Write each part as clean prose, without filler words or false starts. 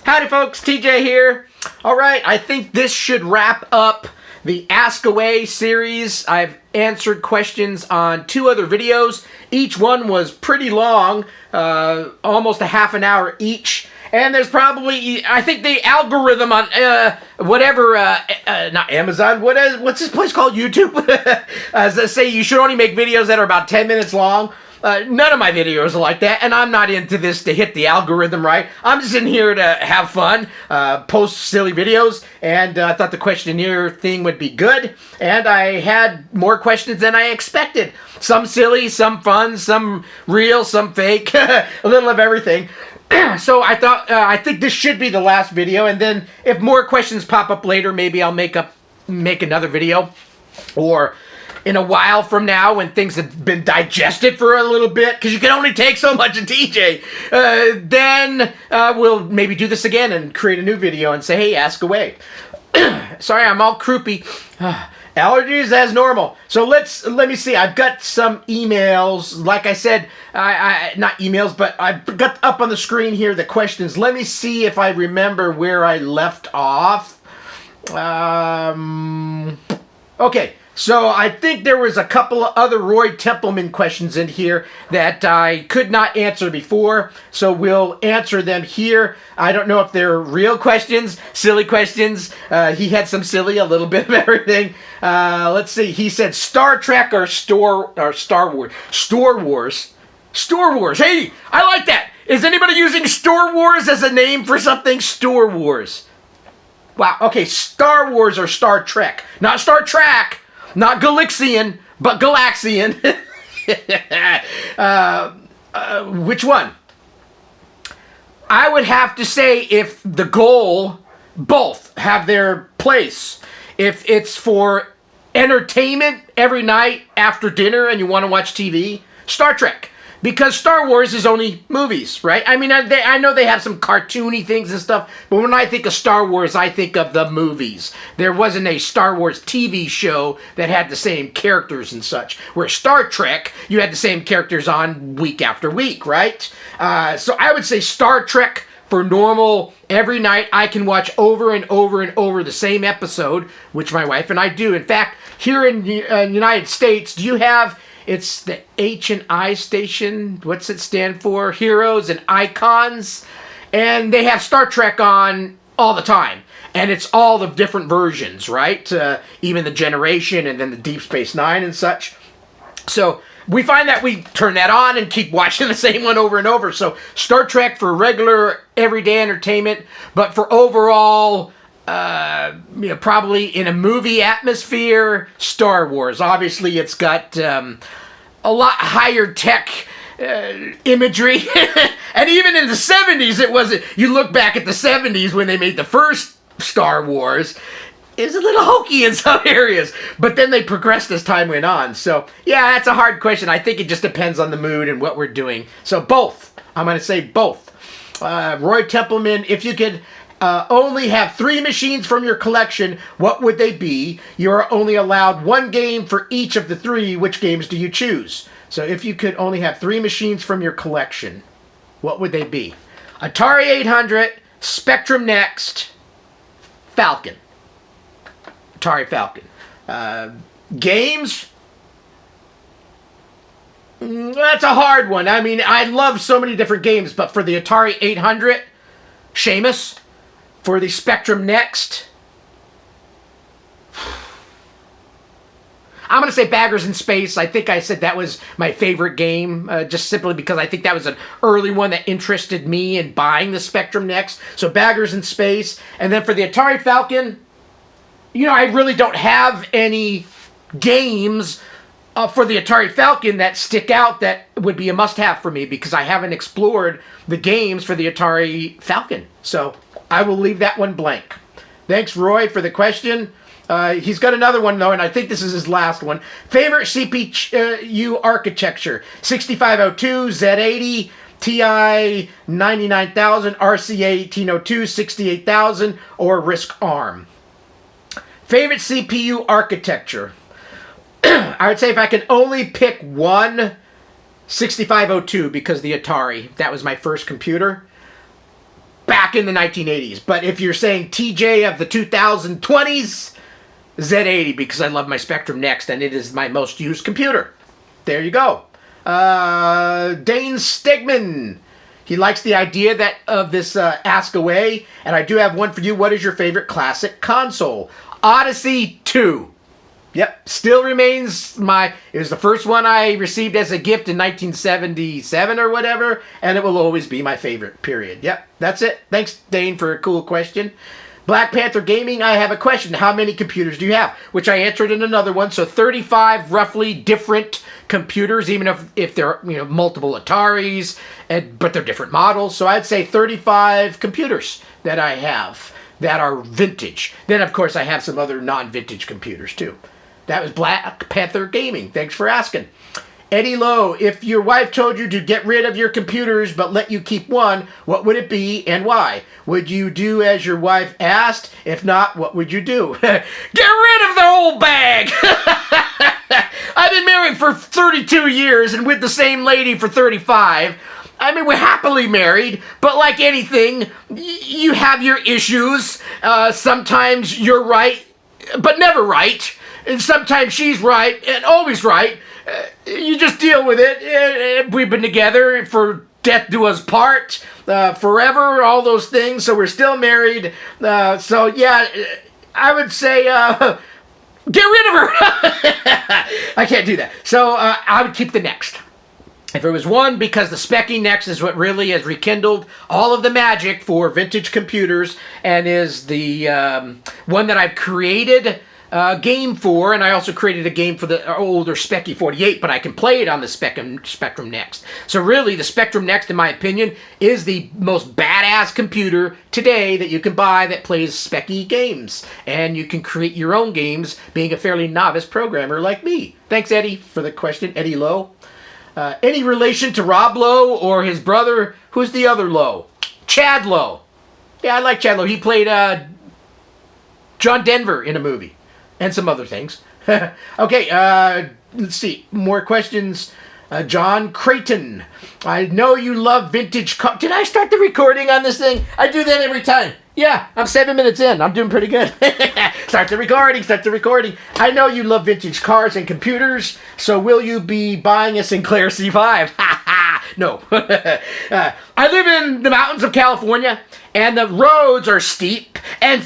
Howdy folks, TJ here. Alright, I think this should wrap up the Ask Away series. I've answered questions on 2 other videos. Each one was pretty long, almost a half an hour each. And there's probably, I think the algorithm on not Amazon, what's this place called? YouTube? As they say, you should only make videos that are about 10 minutes long. None of my videos are like that, and I'm not into this to hit the algorithm right. I'm just in here to have fun, post silly videos, and I thought the questionnaire thing would be good, and I had more questions than I expected. Some silly, some fun, some real, some fake, a little of everything. So I thought, I think this should be the last video, and then if more questions pop up later, maybe I'll make another video, or in a while from now when things have been digested for a little bit, because you can only take so much of TJ, then we'll maybe do this again and create a new video and say, hey, ask away. Sorry, I'm all croupy. Allergies as normal. So let me see. I've got some emails. Like I said, I not emails, but I've got up on the screen here the questions. Let me see if I remember where I left off. Okay. So I think there was a couple of other Roy Templeman questions in here that I could not answer before, so we'll answer them here. I don't know if they're real questions, silly questions. He had some silly, a little bit of everything. Let's see. He said Star Trek or Star Wars. Store Wars. Store Wars. Hey, I like that. Is anybody using Store Wars as a name for something? Store Wars. Wow. Okay, Star Wars or Star Trek. Not Star Trek. Not Galaxian, but Galaxian. Which one? I would have to say if the goal, both have their place. If it's for entertainment every night after dinner and you want to watch TV, Star Trek. Because Star Wars is only movies, right? I mean, I know they have some cartoony things and stuff, but when I think of Star Wars, I think of the movies. There wasn't a Star Wars TV show that had the same characters and such. Where Star Trek, you had the same characters on week after week, right? So I would say Star Trek for normal, every night I can watch over and over and over the same episode, which my wife and I do. In fact, here in the United States, do you have... It's the H&I station. What's it stand for? Heroes and Icons. And they have Star Trek on all the time. And it's all the different versions, right? Even the Generation and then the Deep Space Nine and such. So we find that we turn that on and keep watching the same one over and over. So Star Trek for regular, everyday entertainment. But for overall... probably in a movie atmosphere, Star Wars. Obviously, it's got a lot higher tech imagery. And even in the 70s, it wasn't... You look back at the 70s when they made the first Star Wars, it was a little hokey in some areas. But then they progressed as time went on. So, yeah, that's a hard question. I think it just depends on the mood and what we're doing. So, both. I'm going to say both. Roy Templeman, if you could... only have 3 machines from your collection, what would they be? You are only allowed 1 game for each of the 3. Which games do you choose? So if you could only have 3 machines from your collection, what would they be? Atari 800, Spectrum Next, Falcon. Atari Falcon. Games? That's a hard one. I mean, I love so many different games, but for the Atari 800, Seamus. For the Spectrum Next, I'm going to say Baggers in Space. I think I said that was my favorite game, just simply because I think that was an early one that interested me in buying the Spectrum Next. So Baggers in Space. And then for the Atari Falcon, I really don't have any games for the Atari Falcon that stick out that would be a must-have for me because I haven't explored the games for the Atari Falcon. So I will leave that one blank. Thanks, Roy, for the question. He's got another one, though, and I think this is his last one. Favorite CPU architecture? 6502, Z80, TI 99,000, RCA 1802, 68,000, or RISC-ARM? Favorite CPU architecture? I would say if I could only pick one, 6502, because the Atari, that was my first computer. back in the 1980s. But if you're saying TJ of the 2020s, Z80, because I love my Spectrum Next, and it is my most used computer. There you go. Dane Stegman. He likes the idea of this Ask Away, and I do have one for you. What is your favorite classic console? Odyssey 2. Yep, still remains it was the first one I received as a gift in 1977 or whatever, and it will always be my favorite, period. Yep, that's it. Thanks, Dane, for a cool question. Black Panther Gaming, I have a question. How many computers do you have? Which I answered in another one. So 35 roughly different computers, even if they're multiple Ataris, but they're different models. So I'd say 35 computers that I have that are vintage. Then, of course, I have some other non-vintage computers, too. That was Black Panther Gaming. Thanks for asking. Eddie Lowe, if your wife told you to get rid of your computers but let you keep one, what would it be and why? Would you do as your wife asked? If not, what would you do? Get rid of the whole bag! I've been married for 32 years and with the same lady for 35. I mean, we're happily married, but like anything, you have your issues. Sometimes you're right, but never right. And sometimes she's right and always right. You just deal with it. We've been together for death do us part, forever, all those things. So we're still married. So yeah, I would say get rid of her. I can't do that. So I would keep the Next. If it was one, because the Speccy Next is what really has rekindled all of the magic for vintage computers and is the one that I've created game for, and I also created a game for the older Speccy 48, but I can play it on the Spectrum Next. So really, the Spectrum Next, in my opinion, is the most badass computer today that you can buy that plays Speccy games. And you can create your own games, being a fairly novice programmer like me. Thanks, Eddie, for the question. Eddie Lowe. Any relation to Rob Lowe or his brother? Who's the other Lowe? Chad Lowe. Yeah, I like Chad Lowe. He played John Denver in a movie. And some other things. Okay, let's see. More questions. John Creighton. I know you love vintage cars. Did I start the recording on this thing? I do that every time. Yeah, I'm 7 minutes in. I'm doing pretty good. Start the recording. I know you love vintage cars and computers, so will you be buying a Sinclair C5? No. I live in the mountains of California, and the roads are steep, and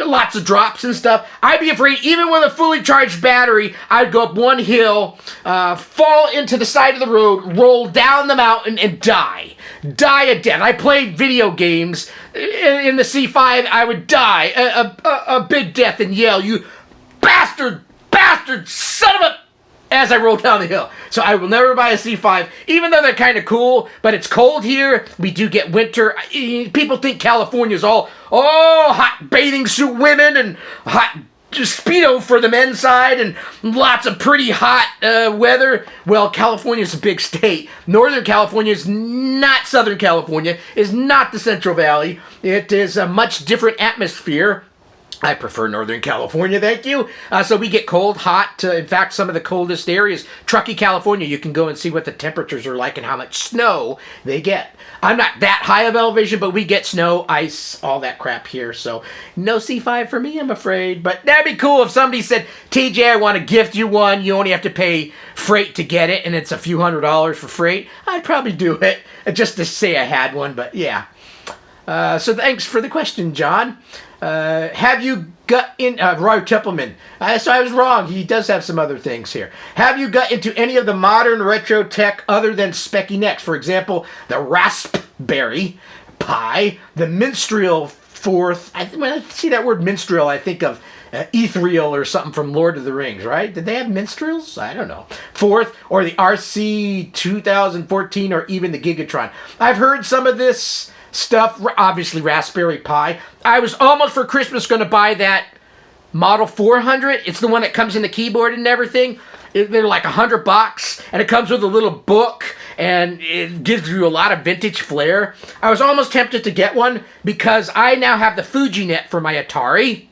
lots of drops and stuff. I'd be afraid, even with a fully charged battery, I'd go up one hill, fall into the side of the road, roll down the mountain, and die. Die a death. I played video games. In the C5, I would die a big death and yell, "You bastard, son of a..." as I roll down the hill. So I will never buy a C5, even though they're kind of cool, but it's cold here. We do get winter. People think California's all, hot bathing suit women and hot Speedo for the men's side and lots of pretty hot weather. Well, California's a big state. Northern California is not Southern California, is not the Central Valley. It is a much different atmosphere. I prefer Northern California, thank you. So we get cold, hot. In fact, some of the coldest areas, Truckee, California, you can go and see what the temperatures are like and how much snow they get. I'm not that high of elevation, but we get snow, ice, all that crap here. So no C5 for me, I'm afraid. But that'd be cool if somebody said, "TJ, I want to gift you one. You only have to pay freight to get it, and it's a few $100s for freight." I'd probably do it just to say I had one, but yeah. So thanks for the question, John. Have you got in... Roy Templeman. So I was wrong. He does have some other things here. Have you got into any of the modern retro tech other than Speccy Next? For example, the Raspberry Pi, the Minstrel Fourth. When I see that word Minstrel, I think of Ethereal or something from Lord of the Rings, right? Did they have minstrels? I don't know. Fourth, or the RC 2014, or even the Gigatron. I've heard some of this stuff, obviously Raspberry Pi. I was almost for Christmas going to buy that Model 400. It's the one that comes in the keyboard and everything. They're like $100, and it comes with a little book, and it gives you a lot of vintage flair. I was almost tempted to get one because I now have the FujiNet for my Atari.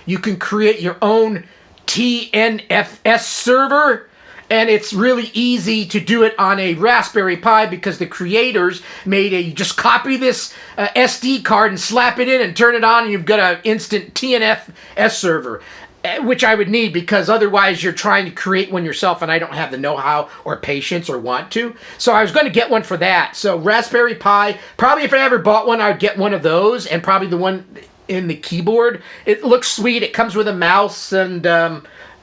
You can create your own TNFS server, And it's really easy to do it on a Raspberry Pi because the creators made you just copy this SD card and slap it in and turn it on, and you've got an instant TNFS server, which I would need because otherwise you're trying to create one yourself, and I don't have the know-how or patience or want to. So I was going to get one for that. So Raspberry Pi, probably if I ever bought one, I'd get one of those, and probably the one in the keyboard. It looks sweet. It comes with a mouse, and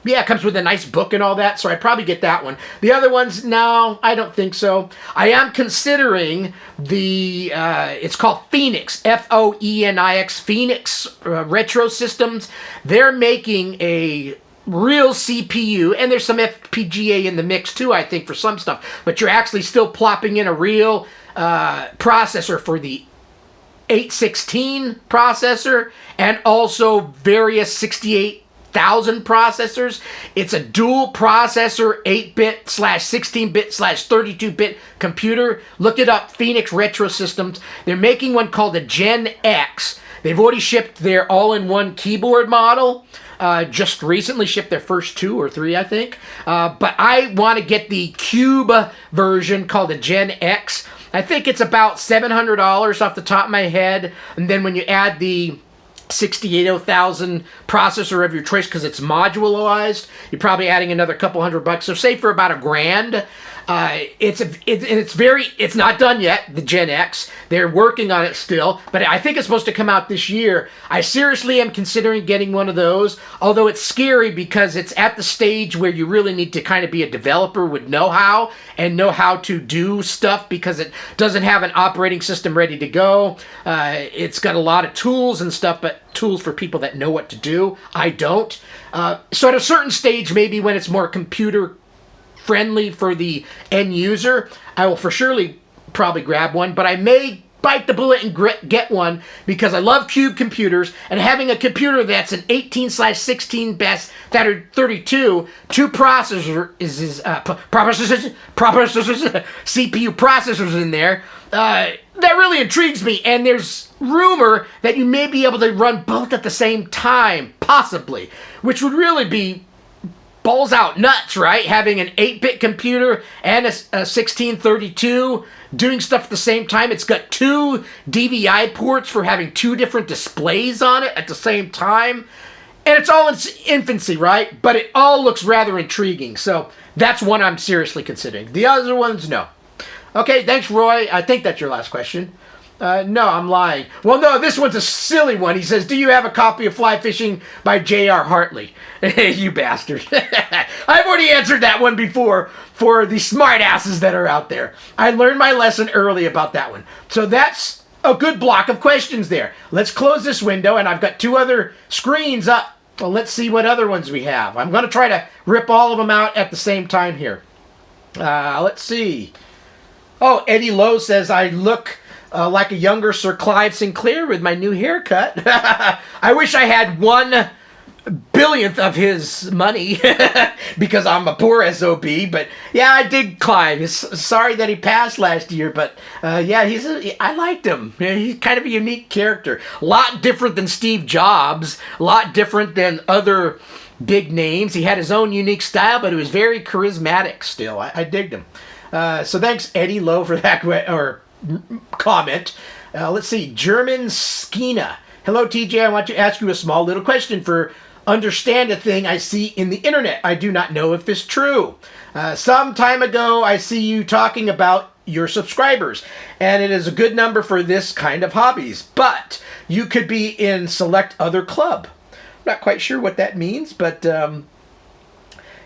yeah, it comes with a nice book and all that, so I'd probably get that one. The other ones, no, I don't think so. I am considering the, it's called Phoenix, F-O-E-N-I-X, Phoenix Retro Systems. They're making a real CPU, and there's some FPGA in the mix too, I think, for some stuff, but you're actually still plopping in a real processor for the 816 processor, and also various 68,000 processors. It's a dual processor 8-bit slash 16-bit slash 32-bit computer. Look it up, Phoenix Retro Systems. They're making one called the Gen X. They've already shipped their all-in-one keyboard model. Just recently shipped their first 2 or 3, I think. But I want to get the Cube version called the Gen X. I think it's about $700 off the top of my head. And then when you add the 68,000 processor of your choice, because it's modularized, you're probably adding another couple $100. So say for about $1,000. It's not done yet, the Gen X. They're working on it still, but I think it's supposed to come out this year. I seriously am considering getting one of those, although it's scary because it's at the stage where you really need to kind of be a developer with know-how and know how to do stuff, because it doesn't have an operating system ready to go. It's got a lot of tools and stuff, but tools for people that know what to do. I don't. So at a certain stage, maybe when it's more computer friendly for the end user, I will for surely probably grab one, but I may bite the bullet and get one because I love cube computers, and having a computer that's an 18/16 best that are 32, 2 processors CPU processors in there, that really intrigues me. And there's rumor that you may be able to run both at the same time, possibly, which would really be balls out nuts, right? Having an 8-bit computer and a 1632 doing stuff at the same time. It's got 2 DVI ports for having 2 different displays on it at the same time. And it's all in its infancy, right? But it all looks rather intriguing. So that's one I'm seriously considering. The other ones, no. Okay, thanks, Roy. I think that's your last question. No, I'm lying. Well, no, this one's a silly one. He says, do you have a copy of Fly Fishing by J.R. Hartley? You bastard. I've already answered that one before for the smart asses that are out there. I learned my lesson early about that one. So that's a good block of questions there. Let's close this window, and I've got 2 other screens up. Well, let's see what other ones we have. I'm going to try to rip all of them out at the same time here. Let's see. Oh, Eddie Lowe says, I look like a younger Sir Clive Sinclair with my new haircut. I wish I had 1/1000th of his money because I'm a poor SOB. But yeah, I dig Clive. Sorry that he passed last year, but yeah, I liked him. He's kind of a unique character. A lot different than Steve Jobs. A lot different than other big names. He had his own unique style, but he was very charismatic still. I digged him. So thanks, Eddie Lowe, for that comment. Let's see. German Skina. Hello, TJ. I want to ask you a small little question for understand a thing I see in the internet. I do not know if it's true. Some time ago, I see you talking about your subscribers, and it is a good number for this kind of hobbies, but you could be in select other club. I'm not quite sure what that means, but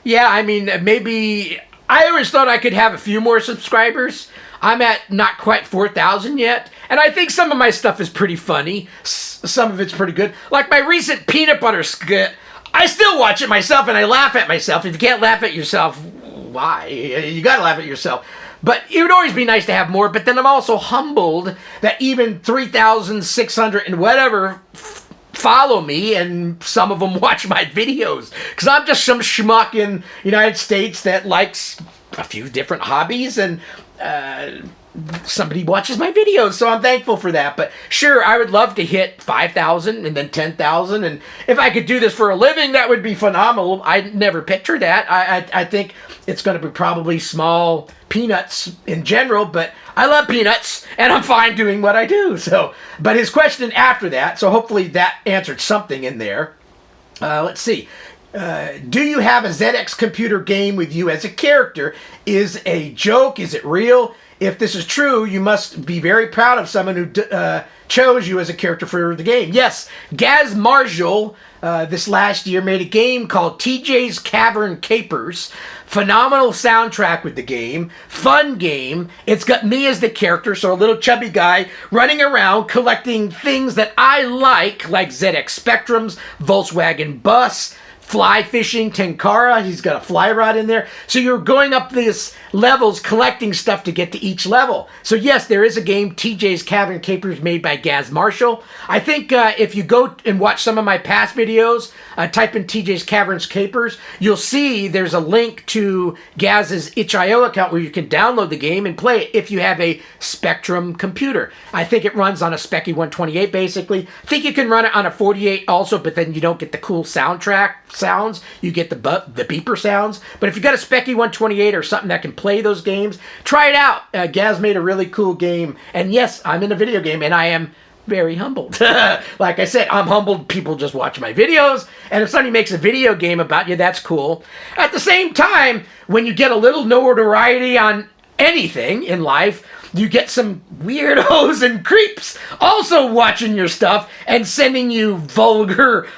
yeah, I mean, maybe I always thought I could have a few more subscribers. I'm at not quite 4,000 yet, and I think some of my stuff is pretty funny. Some of it's pretty good. Like my recent peanut butter skit, I still watch it myself, and I laugh at myself. If you can't laugh at yourself, why? You gotta laugh at yourself. But it would always be nice to have more, but then I'm also humbled that even 3,600 and whatever follow me, and some of them watch my videos. Because I'm just some schmuck in the United States that likes a few different hobbies, and somebody watches my videos, so I'm thankful for that. But sure, I would love to hit 5,000 and then 10,000, and if I could do this for a living, that would be phenomenal. I never pictured that. I think it's going to be probably small peanuts in general, but I love peanuts, and I'm fine doing what I do. So, but his question after that, so hopefully that answered something in there. Let's see. Do you have a ZX computer game with you as a character? Is a joke? Is it real? If this is true, you must be very proud of someone who chose you as a character for the game. Yes, Gaz Marshall this last year made a game called TJ's Cavern Capers. Phenomenal soundtrack with the game. Fun game. It's got me as the character, so a little chubby guy running around collecting things that I like ZX Spectrums, Volkswagen Bus, fly fishing, Tenkara. He's got a fly rod in there. So you're going up these levels, collecting stuff to get to each level. So yes, there is a game, TJ's Cavern Capers, made by Gaz Marshall. I think if you go and watch some of my past videos, type in TJ's Caverns Capers, you'll see there's a link to Gaz's itch.io account where you can download the game and play it if you have a Spectrum computer. I think it runs on a Speccy 128 basically. I think you can run it on a 48 also, but then you don't get the cool soundtrack sounds. You get the beeper sounds. But if you got a Speccy 128 or something that can play those games, try it out. Gaz made a really cool game. And yes, I'm in a video game, and I am very humbled. Like I said, I'm humbled. People just watch my videos, and if somebody makes a video game about you, that's cool. At the same time, when you get a little notoriety on anything in life, you get some weirdos and creeps also watching your stuff and sending you vulgar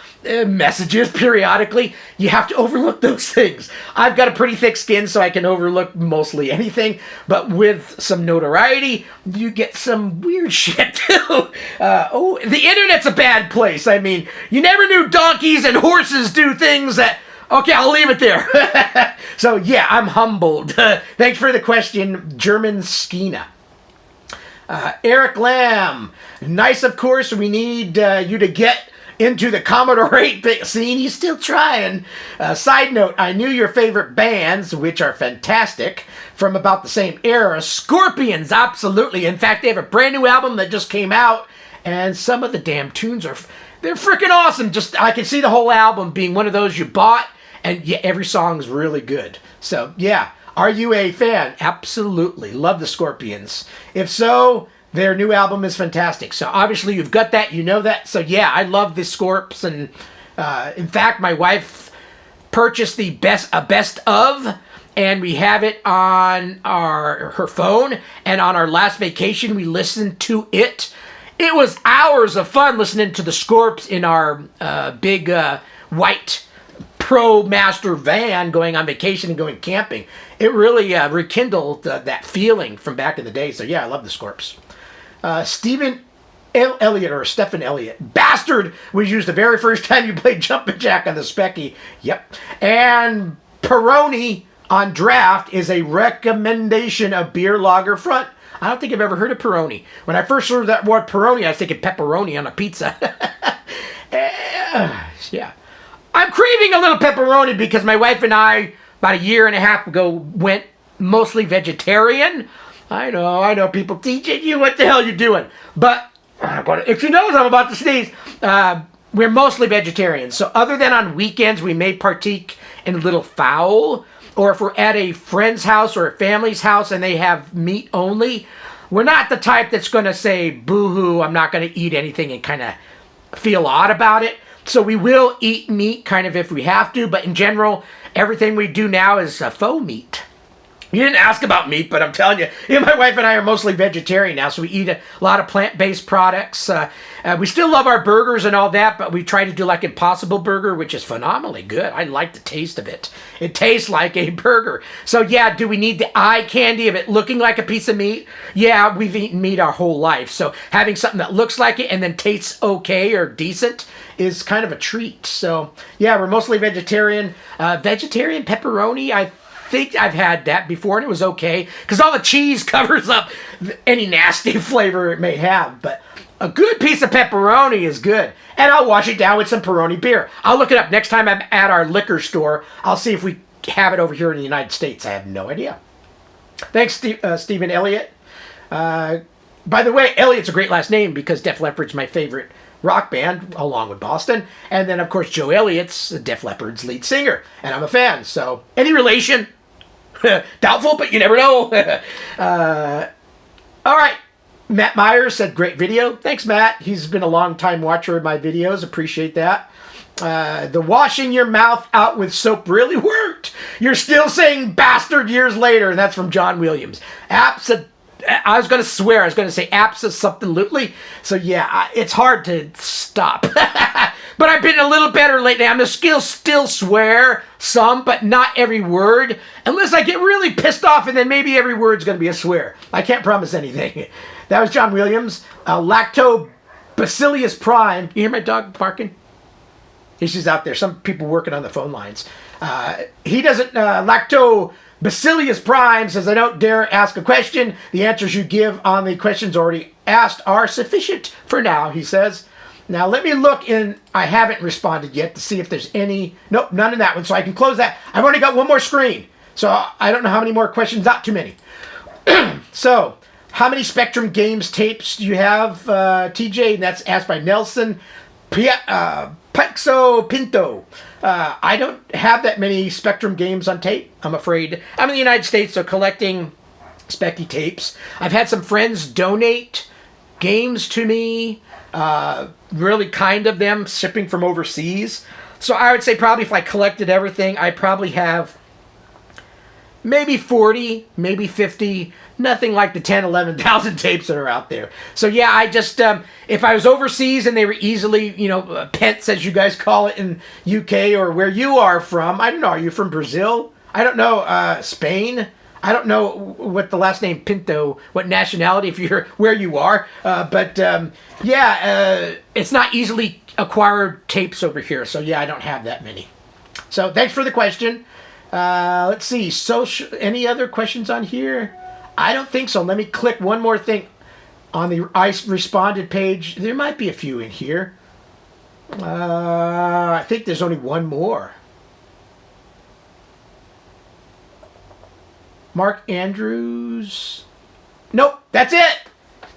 messages periodically. You have to overlook those things. I've got a pretty thick skin, so I can overlook mostly anything, but with some notoriety, you get some weird shit too. The internet's a bad place. I mean, you never knew donkeys and horses do things that... Okay, I'll leave it there. So yeah, I'm humbled. Thanks for the question, German Skina. Eric Lamb. Nice, of course. We need you to get into the Commodore 8-bit scene. He's still trying. Side note, I knew your favorite bands, which are fantastic, from about the same era. Scorpions, absolutely. In fact, they have a brand new album that just came out, and some of the damn tunes they're freaking awesome. Just, I can see the whole album being one of those you bought, and yeah, every song's really good. So, yeah. Are you a fan? Absolutely. Love the Scorpions. If so, their new album is fantastic. So obviously you've got that, you know that. So yeah, I love the Scorps, and in fact, my wife purchased the best of, and we have it on her phone. And on our last vacation, we listened to it. It was hours of fun listening to the Scorps in our big white Pro Master van, going on vacation and going camping. It really rekindled that feeling from back in the day. So yeah, I love the Scorps. Stephen Elliott, or Stephen Elliott. Bastard was used the very first time you played Jumpin' Jack on the Speccy. Yep. And Peroni on draft is a recommendation of beer lager front. I don't think I've ever heard of Peroni. When I first heard that word Peroni, I was thinking pepperoni on a pizza. Yeah. I'm craving a little pepperoni because my wife and I, about a year and a half ago, went mostly vegetarian. I know, people teaching you what the hell you're doing. But, if you know I'm about to sneeze, we're mostly vegetarians. So other than on weekends, we may partake in a little fowl. Or if we're at a friend's house or a family's house and they have meat only, we're not the type that's going to say, boo-hoo, I'm not going to eat anything and kind of feel odd about it. So we will eat meat kind of if we have to, but in general, everything we do now is faux meat. You didn't ask about meat, but I'm telling you, my wife and I are mostly vegetarian now, so we eat a lot of plant-based products. We still love our burgers and all that, but we try to do like Impossible Burger, which is phenomenally good. I like the taste of it. It tastes like a burger. So yeah, do we need the eye candy of it looking like a piece of meat? Yeah, we've eaten meat our whole life, so having something that looks like it and then tastes okay or decent is kind of a treat. So yeah, we're mostly vegetarian. Vegetarian pepperoni, I think I've had that before and it was okay because all the cheese covers up any nasty flavor it may have. But a good piece of pepperoni is good, and I'll wash it down with some Peroni beer. I'll look it up next time I'm at our liquor store. I'll see if we have it over here in the United States. I have no idea. Thanks, Stephen Elliott. By the way, Elliot's a great last name because Def Leppard's my favorite rock band, along with Boston. And then, of course, Joe Elliott's Def Leppard's lead singer. And I'm a fan, so any relation? Doubtful, but you never know. All right. Matt Myers said, great video. Thanks, Matt. He's been a long-time watcher of my videos. Appreciate that. The washing your mouth out with soap really worked. You're still saying bastard years later, and that's from John Williams. I was going to swear. I was going to say absolutely. So, yeah, it's hard to stop. But I've been a little better lately. I'm going to still swear some, but not every word. Unless I get really pissed off, and then maybe every word's going to be a swear. I can't promise anything. That was John Williams. Lactobacillus prime. You hear my dog barking? She's out there. Some people working on the phone lines. He doesn't... Lactobacillus prime says, I don't dare ask a question. The answers you give on the questions already asked are sufficient for now, he says. Now, let me look in. I haven't responded yet to see if there's any. Nope, none in that one, so I can close that. I've only got one more screen, so I don't know how many more questions. Not too many. So, how many Spectrum Games tapes do you have, TJ? And that's asked by Nelson Pexo Pinto. I don't have that many Spectrum games on tape, I'm afraid. I'm in the United States, so collecting Specky tapes. I've had some friends donate games to me. Really kind of them, shipping from overseas. So I would say probably if I collected everything, I probably have maybe 40, maybe 50. Nothing like the 10, 11,000 tapes that are out there. So yeah, I just, if I was overseas and they were easily, pets as you guys call it in UK or where you are from, I don't know, are you from Brazil? I don't know, Spain? I don't know what the last name Pinto, what nationality, if you're where you are. It's not easily acquired tapes over here. So yeah, I don't have that many. So thanks for the question. Let's see, any other questions on here? I don't think so. Let me click one more thing on the I responded page. There might be a few in here. I think there's only one more. Mark Andrews. Nope, that's it.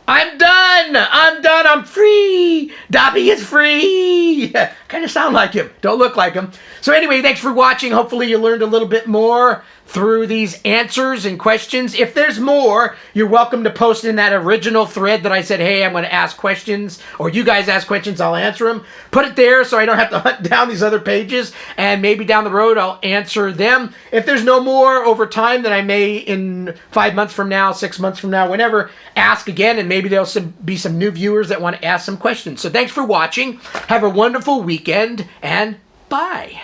I'm done. I'm free. Dobby is free. Kind of sound like him. Don't look like him. So anyway, thanks for watching. Hopefully you learned a little bit more through these answers and questions. If there's more, you're welcome to post in that original thread that I said, hey, I'm going to ask questions, or you guys ask questions, I'll answer them. Put it there so I don't have to hunt down these other pages, and maybe down the road I'll answer them. If there's no more over time, then I may in 5 months from now, 6 months from now, whenever, ask again, and maybe there'll be some new viewers that want to ask some questions. So thanks for watching. Have a wonderful weekend, and bye.